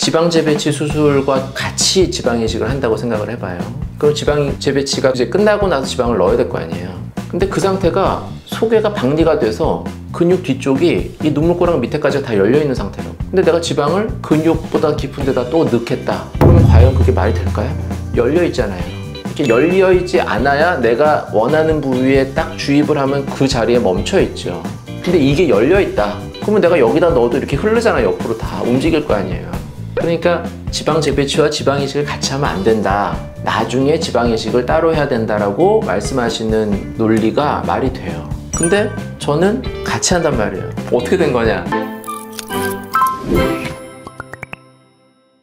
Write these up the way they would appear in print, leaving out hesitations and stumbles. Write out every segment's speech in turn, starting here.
지방 재배치 수술과 같이 지방 이식을 한다고 생각을 해봐요. 그럼 지방 재배치가 이제 끝나고 나서 지방을 넣어야 될 거 아니에요. 근데 그 상태가 소개가 박리가 돼서 근육 뒤쪽이 이 눈물꼬랑 밑에까지 다 열려있는 상태라고. 근데 내가 지방을 근육보다 깊은 데다 또 넣겠다. 그러면 과연 그게 말이 될까요? 열려있잖아요. 이렇게 열려있지 않아야 내가 원하는 부위에 딱 주입을 하면 그 자리에 멈춰있죠. 근데 이게 열려있다. 그러면 내가 여기다 넣어도 이렇게 흐르잖아. 옆으로 다 움직일 거 아니에요. 그러니까 지방 재배치와 지방 이식을 같이 하면 안 된다. 나중에 지방 이식을 따로 해야 된다라고 말씀하시는 논리가 말이 돼요. 근데 저는 같이 한단 말이에요. 어떻게 된 거냐?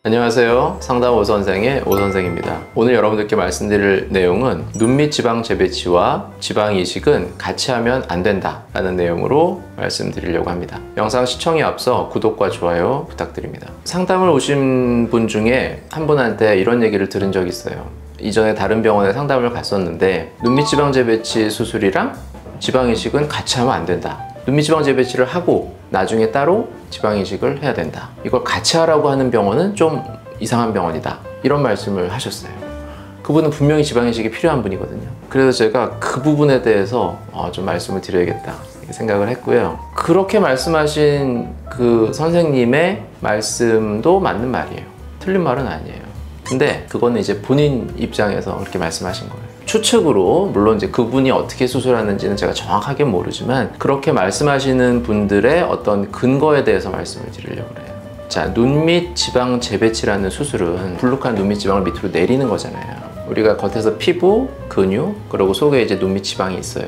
안녕하세요. 상담 오선생의 오선생입니다. 오늘 여러분들께 말씀드릴 내용은 눈밑 지방 재배치와 지방 이식은 같이 하면 안 된다 라는 내용으로 말씀드리려고 합니다. 영상 시청에 앞서 구독과 좋아요 부탁드립니다. 상담을 오신 분 중에 한 분한테 이런 얘기를 들은 적이 있어요. 이전에 다른 병원에 상담을 갔었는데 눈밑 지방 재배치 수술이랑 지방 이식은 같이 하면 안 된다. 눈밑 지방 재배치를 하고 나중에 따로 지방 이식을 해야 된다. 이걸 같이 하라고 하는 병원은 좀 이상한 병원이다. 이런 말씀을 하셨어요. 그분은 분명히 지방 이식이 필요한 분이거든요. 그래서 제가 그 부분에 대해서 좀 말씀을 드려야겠다 이렇게 생각을 했고요. 그렇게 말씀하신 그 선생님의 말씀도 맞는 말이에요. 틀린 말은 아니에요. 근데 그거는 이제 본인 입장에서 그렇게 말씀하신 거예요. 추측으로, 물론 이제 그분이 어떻게 수술하는지는 제가 정확하게 모르지만 그렇게 말씀하시는 분들의 어떤 근거에 대해서 말씀을 드리려고 해요. 자, 눈밑 지방 재배치라는 수술은 불룩한 눈밑 지방을 밑으로 내리는 거잖아요. 우리가 겉에서 피부, 근육, 그리고 속에 이제 눈밑 지방이 있어요.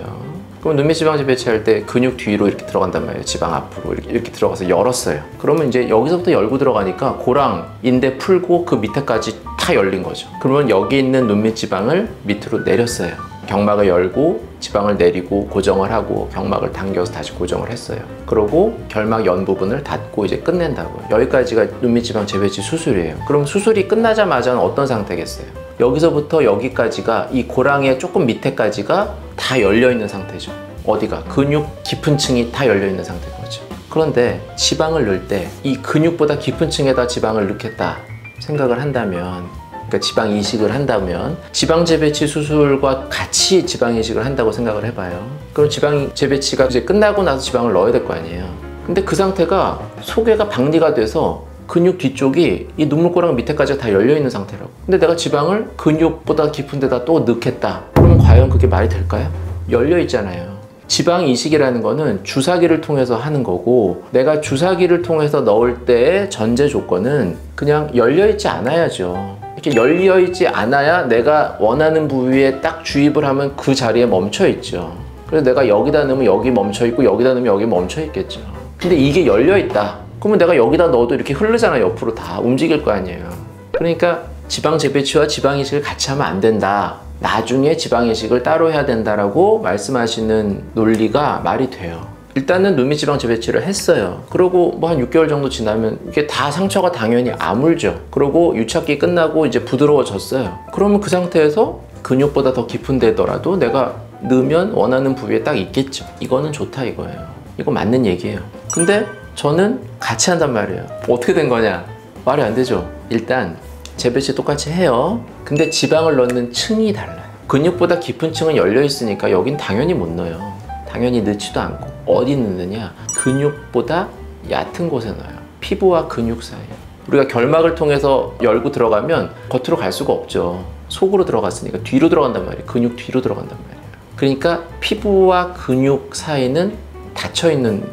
그럼 눈밑 지방 재배치할 때 근육 뒤로 이렇게 들어간단 말이에요. 지방 앞으로 이렇게 들어가서 열었어요. 그러면 이제 여기서부터 열고 들어가니까 고랑, 인대 풀고 그 밑에까지 다 열린 거죠. 그러면 여기 있는 눈밑 지방을 밑으로 내렸어요. 경막을 열고 지방을 내리고 고정을 하고 경막을 당겨서 다시 고정을 했어요. 그러고 결막 연 부분을 닫고 이제 끝낸다고요. 여기까지가 눈밑 지방 재배치 수술이에요. 그럼 수술이 끝나자마자는 어떤 상태겠어요? 여기서부터 여기까지가 이 고랑의 조금 밑에까지가 다 열려있는 상태죠. 어디가? 근육 깊은 층이 다 열려있는 상태인 거죠. 그런데 지방을 넣을 때 이 근육보다 깊은 층에다 지방을 넣겠다 생각을 한다면, 그러니까 지방 이식을 한다면 지방 재배치 수술과 같이 지방 이식을 한다고 생각을 해봐요. 그럼 지방 재배치가 이제 끝나고 나서 지방을 넣어야 될 거 아니에요. 근데 그 상태가 소개가 박리가 돼서 근육 뒤쪽이 이 눈물꼬랑 밑에까지 다 열려있는 상태라고. 근데 내가 지방을 근육보다 깊은 데다 또 넣겠다. 그러면 과연 그게 말이 될까요? 열려있잖아요. 지방 이식이라는 거는 주사기를 통해서 하는 거고, 내가 주사기를 통해서 넣을 때의 전제 조건은 그냥 열려있지 않아야죠. 이렇게 열려있지 않아야 내가 원하는 부위에 딱 주입을 하면 그 자리에 멈춰있죠. 그래서 내가 여기다 넣으면 여기 멈춰있고 여기다 넣으면 여기 멈춰있겠죠. 근데 이게 열려있다. 그러면 내가 여기다 넣어도 이렇게 흐르잖아. 옆으로 다 움직일 거 아니에요. 그러니까 지방 재배치와 지방 이식을 같이 하면 안 된다. 나중에 지방 이식을 따로 해야 된다라고 말씀하시는 논리가 말이 돼요. 일단은 눈밑 지방 재배치를 했어요. 그리고 뭐 한 6개월 정도 지나면 이게 다 상처가 당연히 아물죠. 그리고 유착기 끝나고 이제 부드러워졌어요. 그러면 그 상태에서 근육보다 더 깊은 데더라도 내가 넣으면 원하는 부위에 딱 있겠죠. 이거는 좋다 이거예요. 이거 맞는 얘기예요. 근데 저는 같이 한단 말이에요. 어떻게 된 거냐? 말이 안 되죠. 일단 재배치 똑같이 해요. 근데 지방을 넣는 층이 달라요. 근육보다 깊은 층은 열려 있으니까 여긴 당연히 못 넣어요. 당연히 넣지도 않고. 어디 넣느냐? 근육보다 얕은 곳에 넣어요. 피부와 근육 사이. 우리가 결막을 통해서 열고 들어가면 겉으로 갈 수가 없죠. 속으로 들어갔으니까 뒤로 들어간단 말이에요. 근육 뒤로 들어간단 말이에요. 그러니까 피부와 근육 사이는 닫혀 있는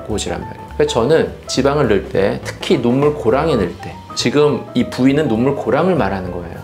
곳이란 말이에요. 그래서 저는 지방을 넣을 때, 특히 눈물 고랑에 넣을 때, 지금 이 부위는 눈물 고랑을 말하는 거예요.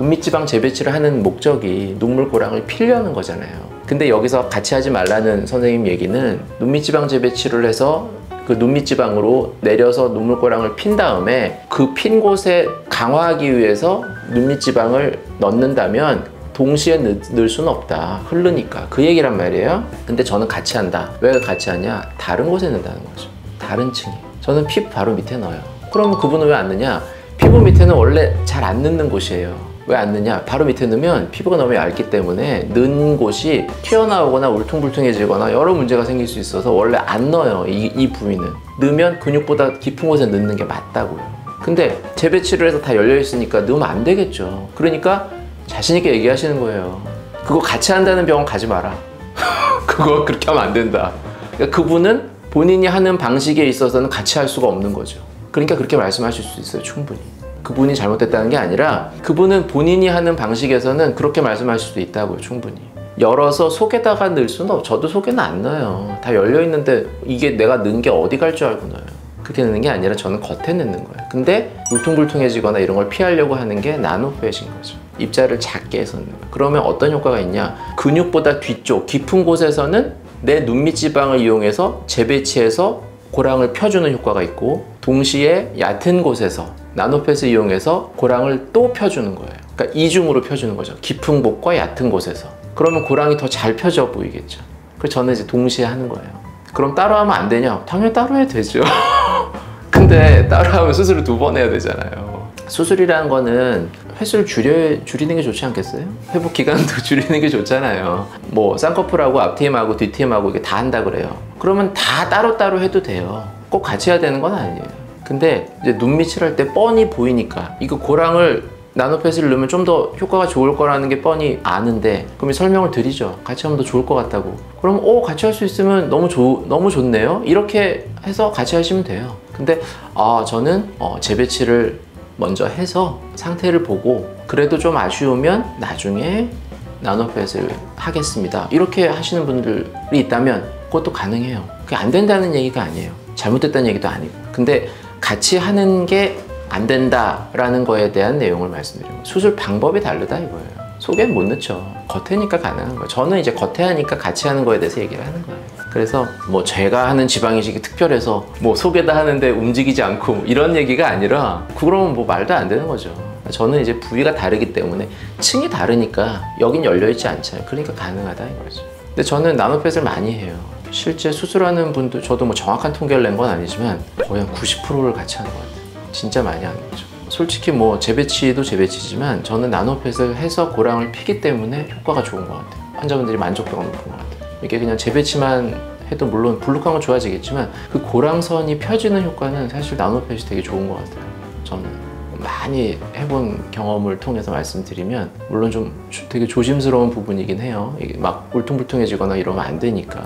눈밑 지방 재배치를 하는 목적이 눈물 고랑을 피려는 거잖아요. 근데 여기서 같이 하지 말라는 선생님 얘기는 눈밑 지방 재배치를 해서 그 눈밑 지방으로 내려서 눈물 고랑을 핀 다음에 그 핀 곳에 강화하기 위해서 눈밑 지방을 넣는다면 동시에 넣을 수는 없다. 흐르니까. 그 얘기란 말이에요. 근데 저는 같이 한다. 왜 같이 하냐? 다른 곳에 넣는다는 거죠. 다른 층이. 저는 피부 바로 밑에 넣어요. 그러면 그분은 왜 안 넣냐? 피부 밑에는 원래 잘 안 넣는 곳이에요. 왜 안 넣냐? 바로 밑에 넣으면 피부가 너무 얇기 때문에 넣은 곳이 튀어나오거나 울퉁불퉁해지거나 여러 문제가 생길 수 있어서 원래 안 넣어요. 이 부위는. 넣으면 근육보다 깊은 곳에 넣는 게 맞다고요. 근데 재배치를 해서 다 열려 있으니까 넣으면 안 되겠죠. 그러니까 자신 있게 얘기하시는 거예요. 그거 같이 한다는 병원 가지 마라. 그거 그렇게 하면 안 된다. 그러니까 그분은 본인이 하는 방식에 있어서는 같이 할 수가 없는 거죠. 그러니까 그렇게 말씀하실 수 있어요. 충분히. 그분이 잘못됐다는 게 아니라 그분은 본인이 하는 방식에서는 그렇게 말씀하실 수도 있다고요. 충분히. 열어서 속에다가 넣을 수는 없어. 저도 속에는 안 넣어요. 다 열려 있는데 이게 내가 넣은 게 어디 갈 줄 알고 넣어요. 그렇게 넣는 게 아니라 저는 겉에 넣는 거예요. 근데 울퉁불퉁해지거나 이런 걸 피하려고 하는 게 나노펫인 거죠. 입자를 작게 해서 넣는 거예요. 그러면 어떤 효과가 있냐? 근육보다 뒤쪽 깊은 곳에서는 내 눈밑 지방을 이용해서 재배치해서 고랑을 펴주는 효과가 있고, 동시에 얕은 곳에서 나노펫을 이용해서 고랑을 또 펴주는 거예요. 그러니까 이중으로 펴주는 거죠. 깊은 곳과 얕은 곳에서. 그러면 고랑이 더 잘 펴져 보이겠죠. 그래서 저는 이제 동시에 하는 거예요. 그럼 따로 하면 안 되냐? 당연히 따로 해야 되죠. 근데 따로 하면 수술을 2번 해야 되잖아요. 수술이라는 거는 횟수를 줄이는 게 좋지 않겠어요? 회복 기간도 줄이는 게 좋잖아요. 뭐 쌍꺼풀하고 앞트임하고 뒤트임하고 이게 다 한다 그래요. 그러면 다 따로따로 해도 돼요. 꼭 같이 해야 되는 건 아니에요. 근데 이제 눈밑을 할 때 뻔히 보이니까 이거 고랑을 나노펫을 넣으면 좀 더 효과가 좋을 거라는 게 뻔히 아는데, 그럼 설명을 드리죠. 같이 하면 더 좋을 것 같다고. 그럼 같이 할 수 있으면 너무 좋네요. 이렇게 해서 같이 하시면 돼요. 근데 저는 재배치를 먼저 해서 상태를 보고 그래도 좀 아쉬우면 나중에 나노펫을 하겠습니다. 이렇게 하시는 분들이 있다면 그것도 가능해요. 그게 안 된다는 얘기가 아니에요. 잘못됐다는 얘기도 아니고. 근데 같이 하는 게 안 된다라는 거에 대한 내용을 말씀드려요. 수술 방법이 다르다 이거예요. 속엔 못 넣죠. 겉에니까 가능한 거예요. 저는 이제 겉에 하니까 같이 하는 거에 대해서 얘기를 하는 거예요. 그래서 뭐 제가 하는 지방이식이 특별해서 뭐 속에다 하는데 움직이지 않고 이런 얘기가 아니라, 그러면 뭐 말도 안 되는 거죠. 저는 이제 부위가 다르기 때문에 층이 다르니까 여긴 열려있지 않잖아요. 그러니까 가능하다 이거죠. 근데 저는 나노펫을 많이 해요. 실제 수술하는 분들, 저도 뭐 정확한 통계를 낸 건 아니지만 거의 한 90%를 같이 하는 것 같아요. 진짜 많이 하는 거죠. 솔직히 뭐 재배치도 재배치지만 저는 나노펫을 해서 고랑을 피기 때문에 효과가 좋은 것 같아요. 환자분들이 만족도가 높은 것 같아요. 이게 그냥 재배치만 해도 물론 불룩한 건 좋아지겠지만 그 고랑선이 펴지는 효과는 사실 나노펫이 되게 좋은 것 같아요. 저는 많이 해본 경험을 통해서 말씀드리면, 물론 좀 되게 조심스러운 부분이긴 해요. 이게 막 울퉁불퉁해지거나 이러면 안 되니까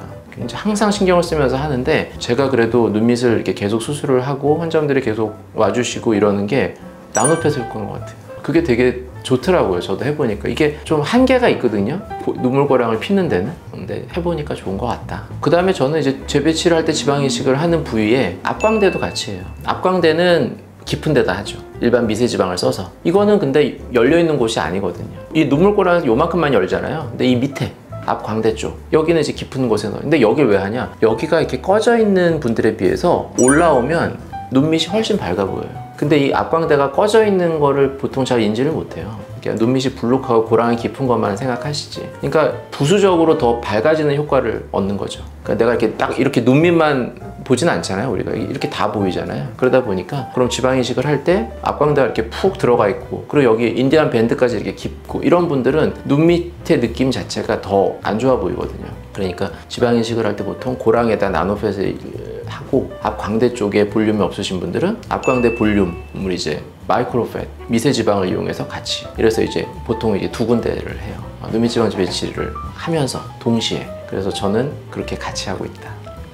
항상 신경을 쓰면서 하는데, 제가 그래도 눈밑을 이렇게 계속 수술을 하고 환자분들이 계속 와주시고 이러는 게 나노펫 효과인 것 같아요. 그게 되게 좋더라고요. 저도 해보니까 이게 좀 한계가 있거든요. 눈물고랑을 피는 데는. 근데 해보니까 좋은 것 같다. 그 다음에 저는 이제 재배치를 할 때 지방이식을 하는 부위에 앞광대도 같이 해요. 앞광대는 깊은 데다 하죠. 일반 미세지방을 써서. 이거는 근데 열려있는 곳이 아니거든요. 이 눈물고랑은 요만큼만 열잖아요. 근데 이 밑에 앞 광대 쪽, 여기는 이제 깊은 곳에 넣어요. 근데 여길 왜 하냐? 여기가 이렇게 꺼져 있는 분들에 비해서 올라오면 눈밑이 훨씬 밝아 보여요. 근데 이 앞광대가 꺼져 있는 거를 보통 잘 인지를 못해요. 그러니까 눈밑이 불룩하고 고랑이 깊은 것만 생각하시지. 그러니까 부수적으로 더 밝아지는 효과를 얻는 거죠. 그러니까 내가 이렇게 딱 이렇게 눈밑만 보진 않잖아요. 우리가 이렇게 다 보이잖아요. 그러다 보니까 그럼 지방이식을 할 때 앞광대가 이렇게 푹 들어가 있고, 그리고 여기 인디안 밴드까지 이렇게 깊고, 이런 분들은 눈밑의 느낌 자체가 더 안 좋아 보이거든요. 그러니까 지방이식을 할 때 보통 고랑에다 나노펫을 하고, 앞광대 쪽에 볼륨이 없으신 분들은 앞광대 볼륨을 이제 마이크로펫, 미세지방을 이용해서 같이, 이래서 이제 보통 이제 2군데를 해요. 눈밑지방 재배치를 하면서 동시에. 그래서 저는 그렇게 같이 하고 있다,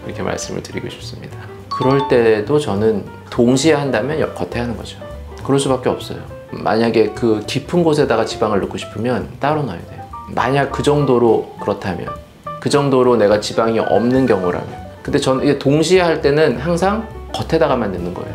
이렇게 말씀을 드리고 싶습니다. 그럴 때도 저는 동시에 한다면 겉에 하는 거죠. 그럴 수밖에 없어요. 만약에 그 깊은 곳에다가 지방을 넣고 싶으면 따로 넣어야 돼요. 만약 그 정도로 그렇다면, 그 정도로 내가 지방이 없는 경우라면. 근데 저는 이게 동시에 할 때는 항상 겉에다가만 넣는 거예요.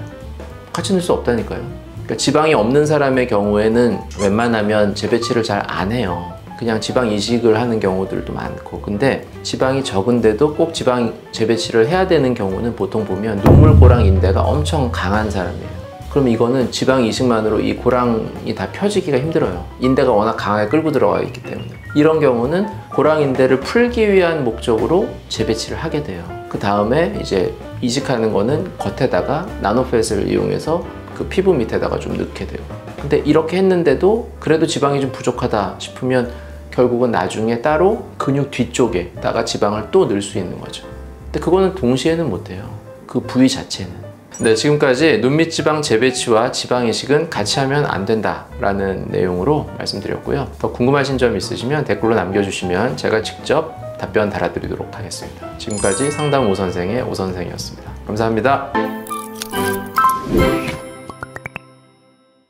같이 넣을 수 없다니까요. 그러니까 지방이 없는 사람의 경우에는 웬만하면 재배치를 잘 안 해요. 그냥 지방 이식을 하는 경우들도 많고. 근데 지방이 적은데도 꼭 지방 재배치를 해야 되는 경우는 보통 보면 눈물고랑 인대가 엄청 강한 사람이에요. 그럼 이거는 지방 이식만으로 이 고랑이 다 펴지기가 힘들어요. 인대가 워낙 강하게 끌고 들어가 있기 때문에. 이런 경우는 고랑 인대를 풀기 위한 목적으로 재배치를 하게 돼요. 그 다음에 이제 이식하는 거는 겉에다가 나노펫을 이용해서 그 피부 밑에다가 좀 넣게 돼요. 근데 이렇게 했는데도 그래도 지방이 좀 부족하다 싶으면 결국은 나중에 따로 근육 뒤쪽에다가 지방을 또 넣을 수 있는 거죠. 근데 그거는 동시에는 못해요. 그 부위 자체는. 네, 지금까지 눈밑지방 재배치와 지방이식은 같이 하면 안 된다라는 내용으로 말씀드렸고요. 더 궁금하신 점 있으시면 댓글로 남겨주시면 제가 직접 답변 달아드리도록 하겠습니다. 지금까지 상담 오 선생의 오 선생이었습니다. 감사합니다.